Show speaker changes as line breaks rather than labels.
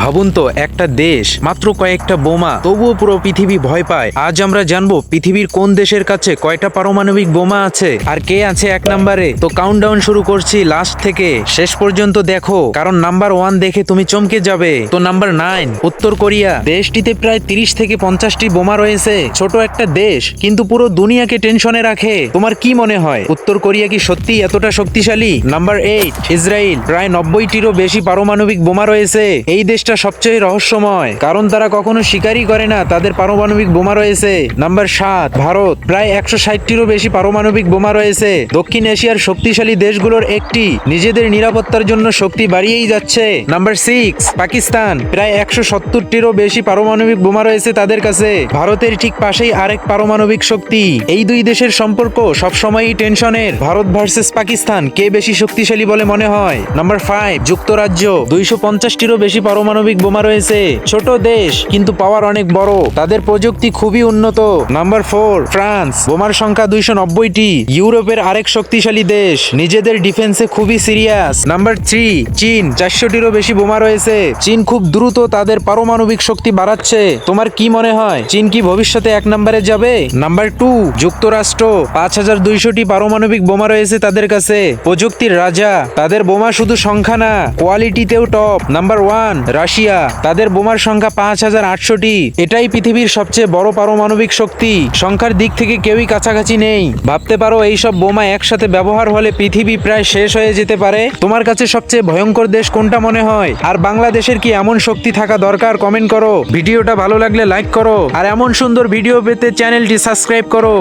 ভাবুন তো, একটা দেশ মাত্র কয়েকটা বোমা, তবুও পুরো পৃথিবী ভয় পায়। আজ আমরা জানবো পৃথিবীর কোন দেশের কাছে কয়টা পারমাণবিক বোমা আছে আর কে আছে এক নম্বরে। তো কাউন্টডাউন শুরু করছি লাস্ট থেকে শেষ পর্যন্ত দেখো, কারণ নাম্বার 1 দেখে তুমি চমকে যাবে। তো নাম্বার 9, উত্তর কোরিয়া। দেশটিতে প্রায় 30 থেকে 50টি বোমা রয়েছে। ছোট একটা দেশ, কিন্তু পুরো দুনিয়াকে টেনশনে রাখে। তোমার কি মনে হয়, উত্তর কোরিয়া কি সত্যি এতটা শক্তিশালী? Number 8, Israel. প্রায় 90টিরও বেশি পারমাণবিক বোমা রয়েছে। এই দেশটা সবচেয়ে রহস্যময়, কারণ তারা কখনো স্বীকারই করে না তাদের পারমাণবিক বোমা রয়েছে। নাম্বার 7, ভারত। প্রায় 160টিরও বেশি পারমাণবিক বোমা রয়েছে। দক্ষিণ এশিয়ার শক্তিশালী দেশগুলোর একটি, নিজেদের নিরাপত্তার জন্য শক্তি বাড়িয়েই যাচ্ছে। নাম্বার 6, পাকিস্তান। প্রায় 170টিরও বেশি পারমাণবিক বোমা রয়েছে তাদের কাছে। ভারতের ঠিক পাশেই আরেক পারমাণবিক শক্তি। এই দুই দেশের সম্পর্ক সবসময়ই টেনশনের। ভারত ভার্সেস পাকিস্তান, কে বেশি শক্তিশালী বলে মনে হয়? নাম্বার 5, যুক্তরাজ্য। 250টিরও বেশি পারমাণবিক বোমা রয়েছে। ছোট দেশ, কিন্তু পাওয়ার অনেক বড়। তাদের প্রযুক্তি খুবই উন্নত। Number 4, France. বোমার সংখ্যা 290টি। ইউরোপের আরেক শক্তিশালী দেশ, নিজেদের ডিফেন্সে খুবই সিরিয়াস। নাম্বার 3, চীন। 400টিরও বেশি বোমা রয়েছে। চীন খুব দ্রুত তাদের পারমাণবিক শক্তি বাড়াচ্ছে। তোমার কি মনে হয়, চীন কি ভবিষ্যতে এক নম্বরে যাবে? নাম্বার 2, যুক্তরাষ্ট্র। 5200টি পারমাণবিক বোমা রয়েছে তাদের কাছে। প্রযুক্তির রাজা। তাদের বোমা শুধু সংখ্যা না, কোয়ালিটিতেও টপ। Number 1, Russia. তাদের বোমার সংখ্যা 5800টি। এটাই পৃথিবীর সবচেয়ে বড় পারমাণবিক শক্তি। সংখ্যার দিক থেকে কেউই কাছাকাছি নেই। ভাবতে পারো, এইসব বোমা একসাথে ব্যবহার হলে পৃথিবী প্রায় শেষ হয়ে যেতে পারে। তোমার কাছে সবচেয়ে ভয়ঙ্কর দেশ কোনটা মনে হয়? আর বাংলাদেশের কি এমন শক্তি থাকা দরকার? কমেন্ট করো। ভিডিওটা ভালো লাগলে লাইক করো, আর এমন সুন্দর ভিডিও পেতে চ্যানেলটি সাবস্ক্রাইব করো।